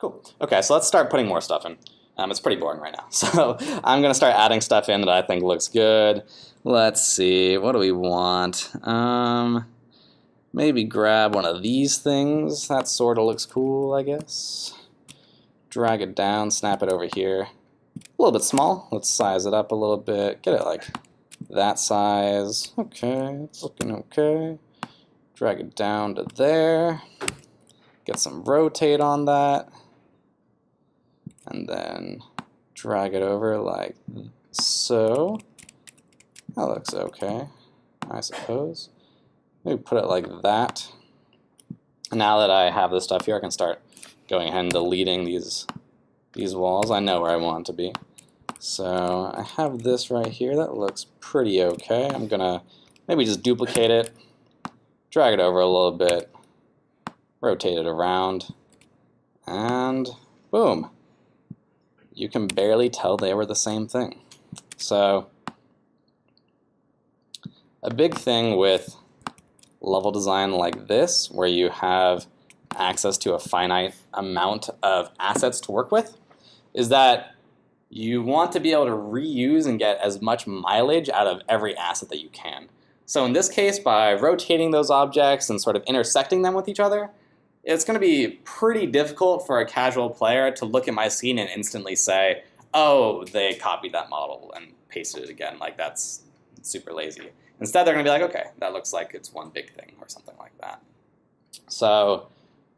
Cool. Okay, so let's start putting more stuff in. It's pretty boring right now. So I'm going to start adding stuff in that I think looks good. Let's see, what do we want? Maybe grab one of these things. That sort of looks cool, I guess. Drag it down, snap it over here. A little bit small. Let's size it up a little bit. Get it like that size. Okay, it's looking okay. Drag it down to there. Get some rotate on that. And then drag it over like so. That looks okay, I suppose. Maybe put it like that. Now that I have this stuff here, I can start going ahead and deleting these walls. I know where I want it to be. So I have this right here. That looks pretty okay. I'm gonna maybe just duplicate it, drag it over a little bit, rotate it around, and boom. You can barely tell they were the same thing. So a big thing with level design like this, where you have access to a finite amount of assets to work with, is that you want to be able to reuse and get as much mileage out of every asset that you can. So in this case, by rotating those objects and sort of intersecting them with each other, it's going to be pretty difficult for a casual player to look at my scene and instantly say, oh, they copied that model and pasted it again. Like, that's super lazy. Instead, they're going to be like, okay, that looks like it's one big thing or something like that. So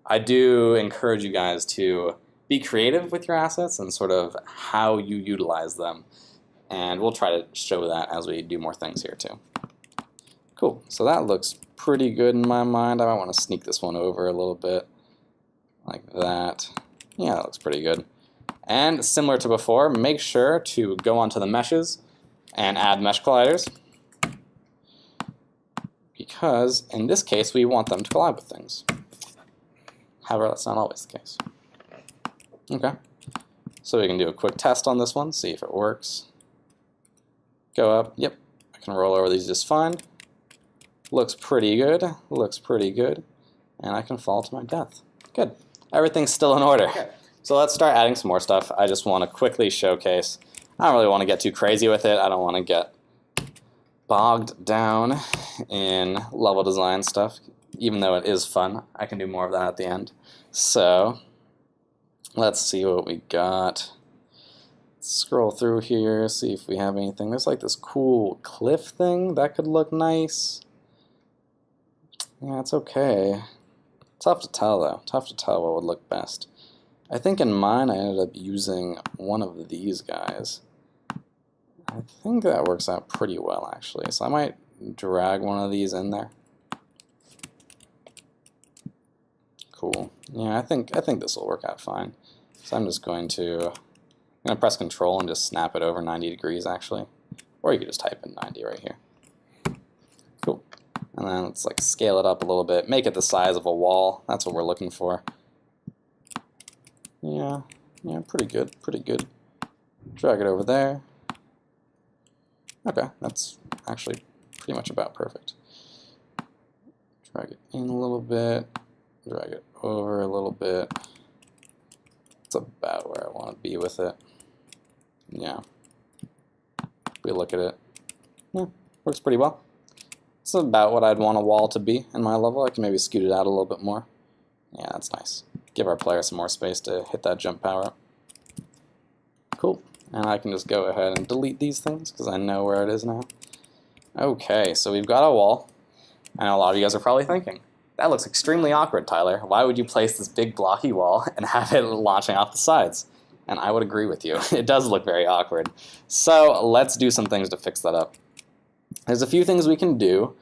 I do encourage you guys to be creative with your assets and sort of how you utilize them. And we'll try to show that as we do more things here too. Cool, so that looks pretty good in my mind. I might want to sneak this one over a little bit, like that. Yeah, that looks pretty good. And similar to before, make sure to go onto the meshes and add mesh colliders, because in this case we want them to collide with things. However, that's not always the case. Okay, so we can do a quick test on this one, see if it works. Go up, yep, I can roll over these just fine. Looks pretty good, looks pretty good. And I can fall to my death. Good, everything's still in order. Okay. So let's start adding some more stuff. I just want to quickly showcase. I don't really want to get too crazy with it. I don't want to get bogged down in level design stuff, even though it is fun. I can do more of that at the end. So let's see what we got. Scroll through here, see if we have anything. There's like this cool cliff thing that could look nice. Yeah, it's okay. Tough to tell though. Tough to tell what would look best. I think in mine I ended up using one of these guys. I think that works out pretty well actually. So I might drag one of these in there. Cool. Yeah, I think this will work out fine. So I'm just going to press Control and just snap it over 90 degrees actually. Or you could just type in 90 right here. Cool. And then let's like scale it up a little bit, make it the size of a wall. That's what we're looking for. Yeah, pretty good, pretty good. Drag it over there. Okay, that's actually pretty much about perfect. Drag it in a little bit, drag it over a little bit. It's about where I want to be with it. Yeah. We look at it. Yeah, works pretty well. It's about what I'd want a wall to be in my level. I can maybe scoot it out a little bit more. Yeah, that's nice. Give our player some more space to hit that jump power up. Cool. And I can just go ahead and delete these things because I know where it is now. Okay, so we've got a wall. I know a lot of you guys are probably thinking, that looks extremely awkward, Tyler. Why would you place this big blocky wall and have it launching off the sides? And I would agree with you. It does look very awkward. So let's do some things to fix that up. There's a few things we can do.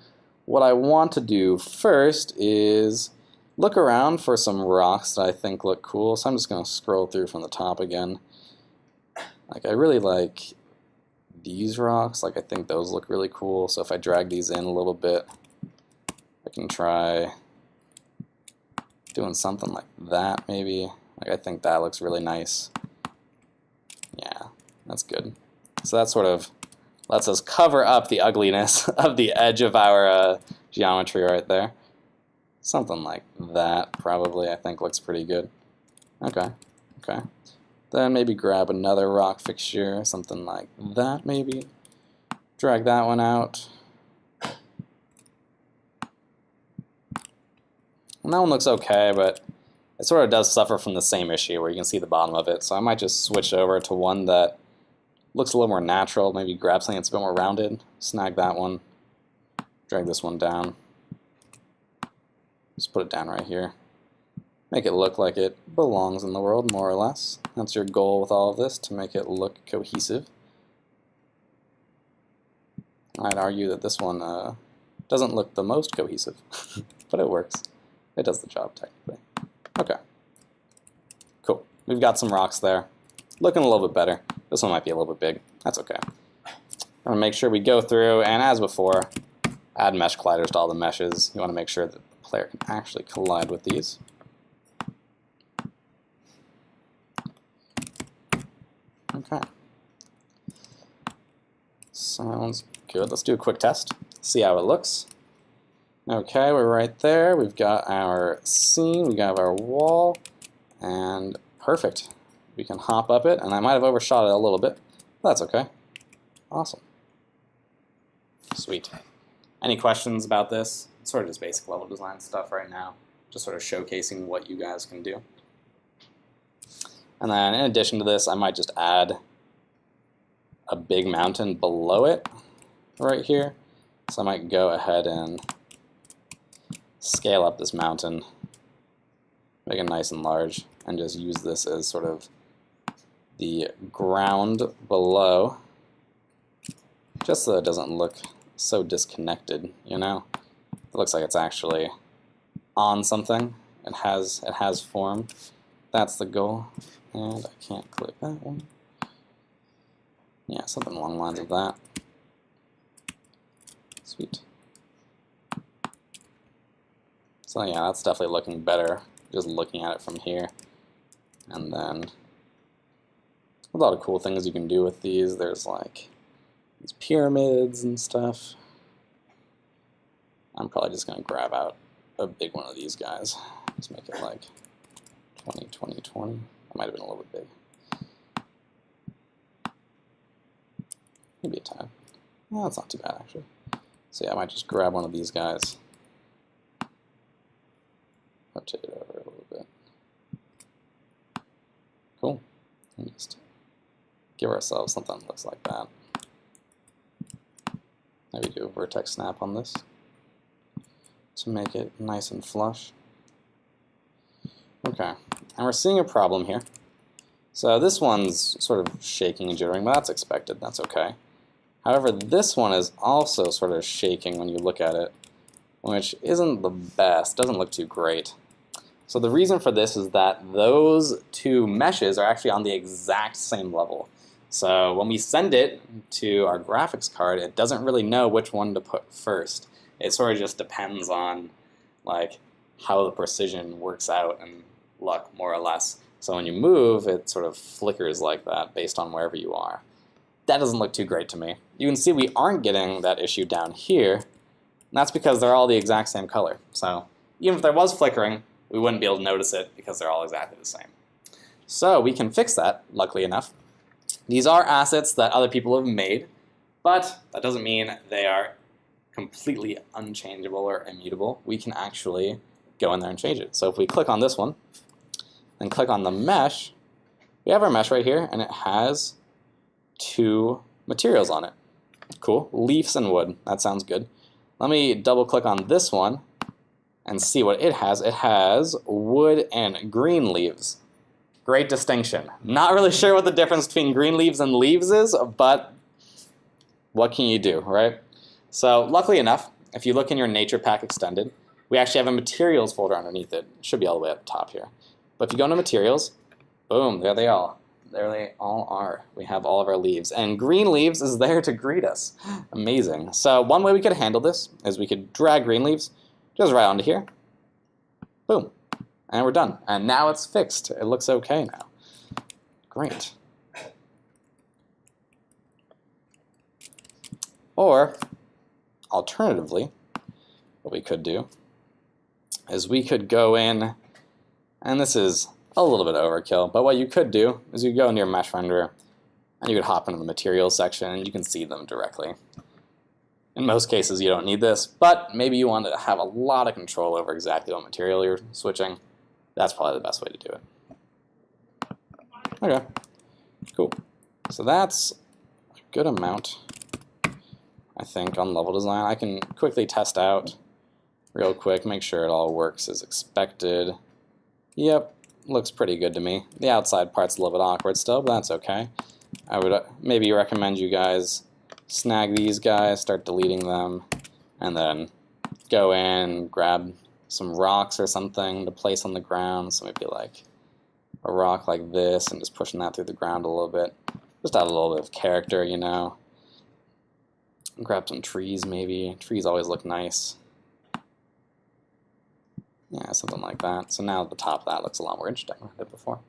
What I want to do first is look around for some rocks that I think look cool. So I'm just going to scroll through from the top again. Like, I really like these rocks. Like, I think those look really cool. So if I drag these in a little bit, I can try doing something like that maybe. Like, I think that looks really nice. Yeah, that's good. So that sort of lets us cover up the ugliness of the edge of our geometry right there. Something like that probably I think looks pretty good. Okay, Okay. Then maybe grab another rock fixture, something like that maybe. Drag that one out. And that one looks okay, but it sort of does suffer from the same issue where you can see the bottom of it. So I might just switch over to one that looks a little more natural. Maybe grab something that's a bit more rounded. Snag that one. Drag this one down. Just put it down right here. Make it look like it belongs in the world, more or less. That's your goal with all of this, to make it look cohesive. I'd argue that this one doesn't look the most cohesive, but it works. It does the job, technically. Okay. Cool. We've got some rocks there. Looking a little bit better. This one might be a little bit big. That's okay. I'm going to make sure we go through, and as before, add mesh colliders to all the meshes. You want to make sure that the player can actually collide with these. Okay. Sounds good. Let's do a quick test. See how it looks. Okay, we're right there. We've got our scene, we got our wall, and perfect. We can hop up it, and I might have overshot it a little bit. That's okay. Awesome. Sweet. Any questions about this? It's sort of just basic level design stuff right now. Just sort of showcasing what you guys can do. And then in addition to this, I might just add a big mountain below it right here. So I might go ahead and scale up this mountain, make it nice and large, and just use this as sort of the ground below, just so it doesn't look so disconnected, you know? It looks like it's actually on something. It has form. That's the goal. And I can't click that one. Yeah, something along the lines of that. Sweet. So yeah, that's definitely looking better, just looking at it from here. And then a lot of cool things you can do with these. There's like these pyramids and stuff. I'm probably just going to grab out a big one of these guys. Just make it like 20, 20, 20. That might have been a little bit big. Maybe a tad. Well, that's not too bad, actually. So yeah, I might just grab one of these guys. Rotate it over a little bit. Cool. And just give ourselves something that looks like that. Maybe do a vertex snap on this to make it nice and flush. Okay, and we're seeing a problem here. So this one's sort of shaking and jittering, but that's expected. That's okay. However, this one is also sort of shaking when you look at it, which isn't the best. Doesn't look too great. So the reason for this is that those two meshes are actually on the exact same level. So when we send it to our graphics card, it doesn't really know which one to put first. It sort of just depends on like how the precision works out and luck, more or less. So when you move, it sort of flickers like that based on wherever you are. That doesn't look too great to me. You can see we aren't getting that issue down here. And that's because they're all the exact same color. So even if there was flickering, we wouldn't be able to notice it because they're all exactly the same. So we can fix that, luckily enough. These are assets that other people have made, but that doesn't mean they are completely unchangeable or immutable. We can actually go in there and change it. So if we click on this one and click on the mesh, we have our mesh right here, and it has two materials on it. Cool. Leaves and wood. That sounds good. Let me double click on this one and see what it has. It has wood and green leaves. Great distinction. Not really sure what the difference between green leaves and leaves is, but what can you do, right? So luckily enough, if you look in your Nature Pack Extended, we actually have a materials folder underneath it. It should be all the way at the top here. But if you go into materials, boom, there they all. There they all are. We have all of our leaves. And green leaves is there to greet us. Amazing. So one way we could handle this is we could drag green leaves just right onto here. Boom. And we're done. And now it's fixed. It looks okay now. Great. Or, alternatively, what we could do is we could go in, and this is a little bit overkill. But what you could do is you go into your mesh renderer and you could hop into the materials section and you can see them directly. In most cases you don't need this, but maybe you want to have a lot of control over exactly what material you're switching. That's probably the best way to do it. Okay, cool. So that's a good amount, I think, on level design. I can quickly test out real quick, make sure it all works as expected. Yep, looks pretty good to me. The outside part's a little bit awkward still, but that's okay. I would maybe recommend you guys snag these guys, start deleting them, and then go in, grab some rocks or something to place on the ground. So maybe like a rock like this, and just pushing that through the ground a little bit. Just add a little bit of character, you know. Grab some trees maybe. Trees always look nice. Yeah, something like that. So now the top of that looks a lot more interesting than it did before.